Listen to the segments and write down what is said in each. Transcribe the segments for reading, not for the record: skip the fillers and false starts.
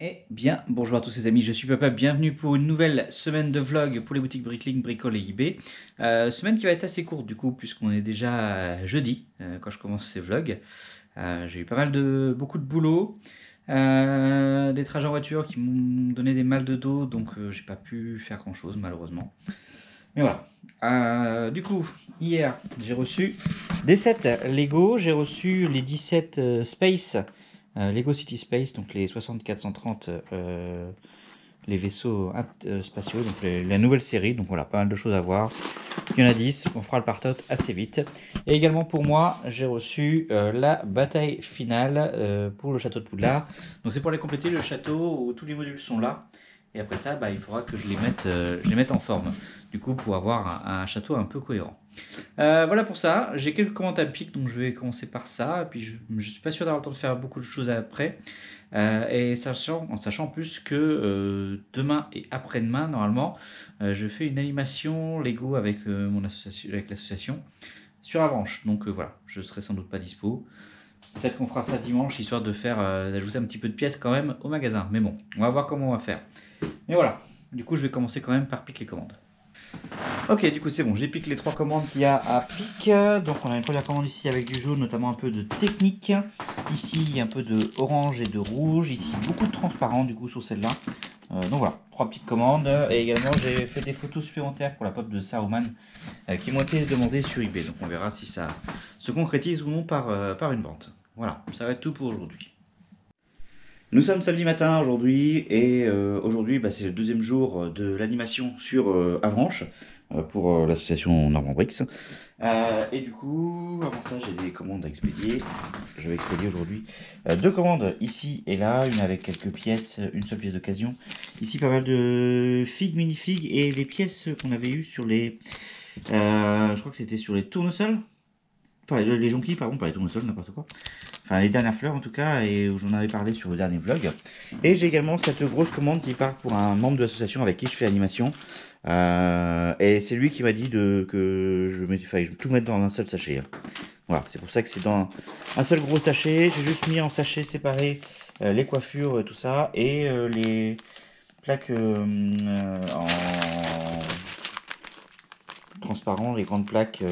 Eh bien, bonjour à tous les amis, je suis Papa, bienvenue pour une nouvelle semaine de vlog pour les boutiques Bricklink, Bricole et eBay. Semaine qui va être assez courte du coup, puisqu'on est déjà jeudi quand je commence ces vlogs. J'ai eu beaucoup de boulot, des trajets en voiture qui m'ont donné des mal de dos, donc j'ai pas pu faire grand chose malheureusement. Mais voilà. Du coup, hier j'ai reçu des sets Lego, j'ai reçu les 17 Space. Lego City Space, donc les 6430 les vaisseaux spatiaux, donc la nouvelle série, donc voilà, pas mal de choses à voir. Il y en a 10, on fera le partout assez vite. Et également pour moi, j'ai reçu la bataille finale pour le château de Poudlard. Donc c'est pour aller compléter le château où tous les modules sont là. Et après ça, il faudra que je les mette en forme, du coup, pour avoir un château un peu cohérent. Voilà pour ça, j'ai quelques commandes à pic, donc je vais commencer par ça, et puis je ne suis pas sûr d'avoir le temps de faire beaucoup de choses après, et en sachant en plus que demain et après-demain, normalement, je fais une animation Lego avec, avec l'association sur Avranches, donc voilà, je serai sans doute pas dispo. Peut-être qu'on fera ça dimanche, histoire d'ajouter un petit peu de pièces quand même au magasin, mais bon, on va voir comment on va faire. Mais voilà, du coup je vais commencer quand même par pic les commandes. Ok, du coup c'est bon, j'ai piqué les 3 commandes qu'il y a à pic. Donc on a une première commande ici avec du jaune, notamment un peu de technique. Ici un peu de orange et de rouge. Ici beaucoup de transparent du coup sur celle-là. Donc voilà, 3 petites commandes. Et également j'ai fait des photos supplémentaires pour la pop de Saruman qui m'ont été demandées sur eBay. Donc on verra si ça se concrétise ou non par une vente. Voilà, ça va être tout pour aujourd'hui. Nous sommes samedi matin aujourd'hui et aujourd'hui c'est le deuxième jour de l'animation sur Avranches pour l'association Normand Brix. Et du coup, avant ça, j'ai des commandes à expédier. Je vais expédier aujourd'hui 2 commandes ici et là, une avec quelques pièces, une seule pièce d'occasion. Ici, pas mal de figues, mini-figues et les pièces qu'on avait eues sur les. Je crois que c'était sur les tournesols. Les jonquilles, pardon, pas les tournesols, n'importe quoi. Enfin, les dernières fleurs en tout cas, et où j'en avais parlé sur le dernier vlog. Et j'ai également cette grosse commande qui part pour un membre de l'association avec qui je fais l'animation. Et c'est lui qui m'a dit que il fallait tout mettre dans un seul sachet. Voilà, c'est pour ça que c'est dans un seul gros sachet. J'ai juste mis en sachet séparé les coiffures, tout ça, et les plaques en transparent, les grandes plaques,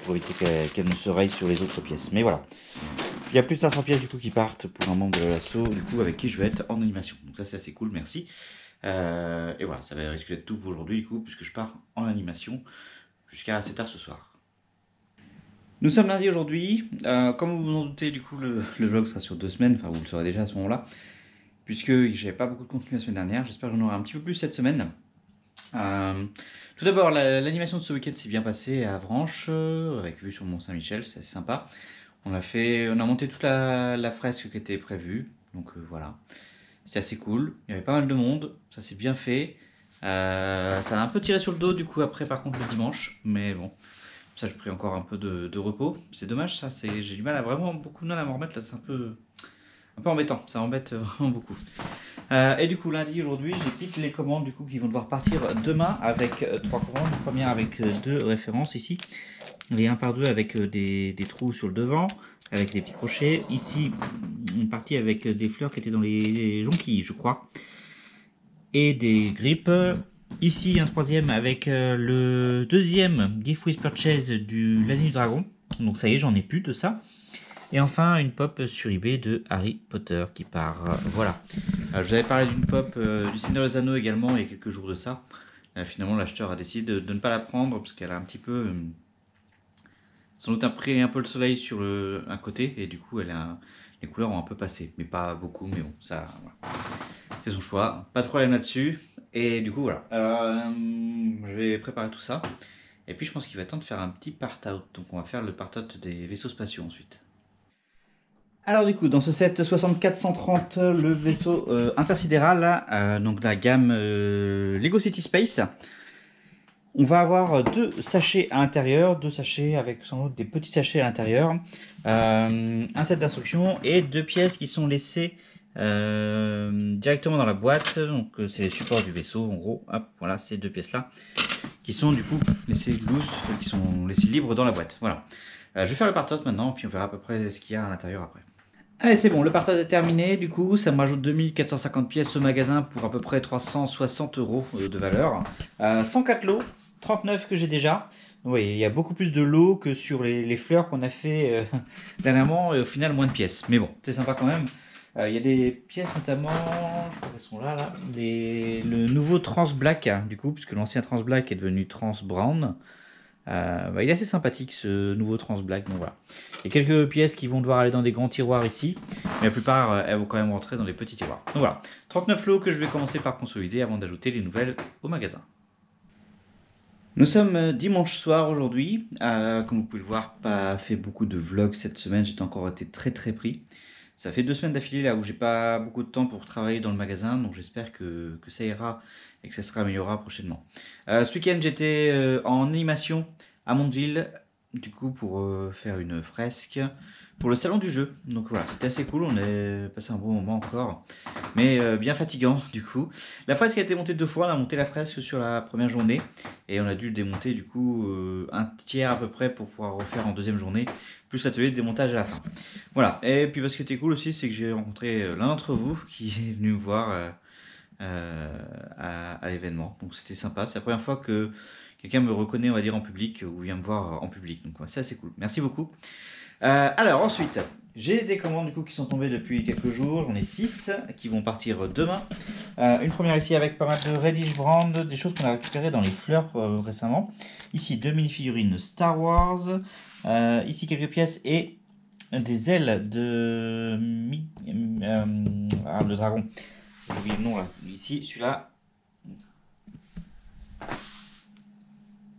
pour éviter qu'elles ne se rayent sur les autres pièces. Mais voilà. Il y a plus de 500 pièces du coup qui partent pour un membre de l'assaut, du coup avec qui je vais être en animation. Donc ça c'est assez cool, merci. Et voilà, ça va risquer d'être tout pour aujourd'hui du coup, puisque je pars en animation jusqu'à assez tard ce soir. Nous sommes lundi aujourd'hui. Comme vous vous en doutez, du coup le vlog sera sur 2 semaines, enfin vous le saurez déjà à ce moment-là, puisque j'avais pas beaucoup de contenu la semaine dernière. J'espère que j'en aurai un petit peu plus cette semaine. Tout d'abord, l'animation de ce week-end s'est bien passée à Avranches, avec vue sur le Mont Saint-Michel, c'est assez sympa. On a monté toute la fresque qui était prévue, donc voilà. C'est assez cool, il y avait pas mal de monde, ça s'est bien fait. Ça a un peu tiré sur le dos du coup après par contre le dimanche, mais bon, ça j'ai pris encore un peu de repos. C'est dommage ça, j'ai du mal à vraiment beaucoup de mal à m'en remettre là, c'est un peu embêtant, ça embête vraiment beaucoup. Et du coup lundi aujourd'hui j'ai piqué les commandes du coup qui vont devoir partir demain avec 3 commandes. Une première avec 2 références ici, les 1 par 2 avec des trous sur le devant, avec des petits crochets. Ici une partie avec des fleurs qui étaient dans les jonquilles je crois, et des grippes. Ici un troisième avec le deuxième Gift with Purchase l'année du dragon, donc ça y est j'en ai plus de ça. Et enfin, une pop sur eBay de Harry Potter qui part. Voilà. Je vous avais parlé d'une pop du Seigneur des Anneaux également il y a quelques jours de ça. Finalement, l'acheteur a décidé de ne pas la prendre parce qu'elle a un petit peu. Sans doute pris un peu le soleil sur un côté et du coup, les couleurs ont un peu passé. Mais pas beaucoup, mais bon, ça. Voilà. C'est son choix. Pas de problème là-dessus. Et du coup, voilà. Je vais préparer tout ça. Et puis, je pense qu'il va être temps de faire un petit part-out. Donc, on va faire le part-out des vaisseaux spatiaux ensuite. Alors du coup, dans ce set 6430, le vaisseau intersidéral, donc la gamme Lego City Space, on va avoir 2 sachets à l'intérieur, 2 sachets avec sans doute des petits sachets à l'intérieur, un set d'instructions et 2 pièces qui sont laissées directement dans la boîte. Donc c'est les supports du vaisseau, en gros. Hop, voilà, ces 2 pièces là qui sont du coup laissées loose, qui sont laissées libres dans la boîte. Voilà. Je vais faire le part-out maintenant, puis on verra à peu près ce qu'il y a à l'intérieur après. Allez, c'est bon, le partage est terminé. Du coup, ça me rajoute 2450 pièces au magasin pour à peu près 360 euros de valeur. 104 lots, 39 que j'ai déjà. Oui, il y a beaucoup plus de lots que sur les fleurs qu'on a fait dernièrement, et au final, moins de pièces. Mais bon, c'est sympa quand même. Il y a des pièces notamment, je crois qu'elles sont là, le nouveau Trans Black, hein, du coup, puisque l'ancien Trans Black est devenu Trans Brown. Il est assez sympathique ce nouveau Trans Black, donc voilà. Il y a quelques pièces qui vont devoir aller dans des grands tiroirs ici, mais la plupart elles vont quand même rentrer dans les petits tiroirs. Donc voilà, 39 lots que je vais commencer par consolider avant d'ajouter les nouvelles au magasin. Nous sommes dimanche soir aujourd'hui. Comme vous pouvez le voir, pas fait beaucoup de vlogs cette semaine, j'ai encore été très pris. Ça fait 2 semaines d'affilée là où j'ai pas beaucoup de temps pour travailler dans le magasin, donc j'espère que ça ira et que ça sera amélioré prochainement. Ce week-end j'étais en animation à Mondeville, du coup pour faire une fresque pour le salon du jeu. Donc voilà, c'était assez cool, on a passé un bon moment encore, mais bien fatigant du coup. La fresque a été montée 2 fois, on a monté la fresque sur la première journée et on a dû démonter du coup un tiers à peu près pour pouvoir refaire en deuxième journée, plus l'atelier de démontage à la fin. Voilà, et puis ce qui était cool aussi, c'est que j'ai rencontré l'un d'entre vous qui est venu me voir à l'événement. Donc c'était sympa, c'est la première fois que quelqu'un me reconnaît, on va dire, en public ou vient me voir en public. Donc ça c'est cool, merci beaucoup. Alors ensuite, j'ai des commandes du coup qui sont tombées depuis quelques jours, j'en ai 6 qui vont partir demain. Une première ici avec pas mal de Reddish Brand, des choses qu'on a récupérées dans les fleurs récemment. Ici 2 mini-figurines Star Wars, ici quelques pièces et des ailes de le dragon. J'ai oublié le nom là. Ici, celui-là.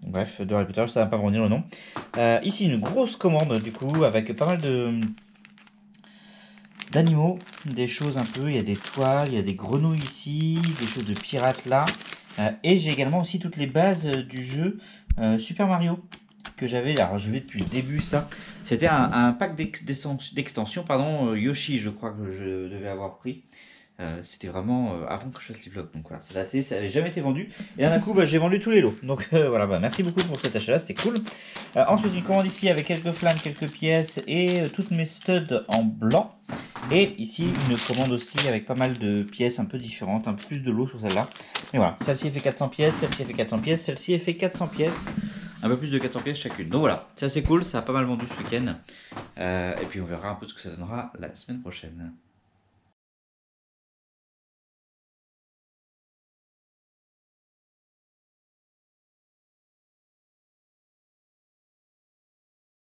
Bref, de Harry Potter, ça va pas me revenir le nom. Ici, une grosse commande du coup avec pas mal d'animaux, des choses un peu. Il y a des toiles, il y a des grenouilles ici, des choses de pirates là. Et j'ai également aussi toutes les bases du jeu Super Mario que j'avais. Alors, je vais depuis le début ça. C'était un pack d'extension, pardon, Yoshi, je crois que je devais avoir pris. C'était vraiment avant que je fasse les vlogs, donc voilà, ça datait, ça n'avait jamais été vendu. Et d'un coup, j'ai vendu tous les lots. Donc voilà, merci beaucoup pour cet achat-là, c'était cool. Ensuite, une commande ici avec quelques flammes, quelques pièces et toutes mes studs en blanc. Et ici, une commande aussi avec pas mal de pièces un peu différentes, un peu plus de lot sur celle-là. Et voilà, celle-ci fait 400 pièces, celle-ci fait 400 pièces, celle-ci fait 400 pièces. Un peu plus de 400 pièces chacune. Donc voilà, c'est assez cool, ça a pas mal vendu ce week-end. Et puis on verra un peu ce que ça donnera la semaine prochaine.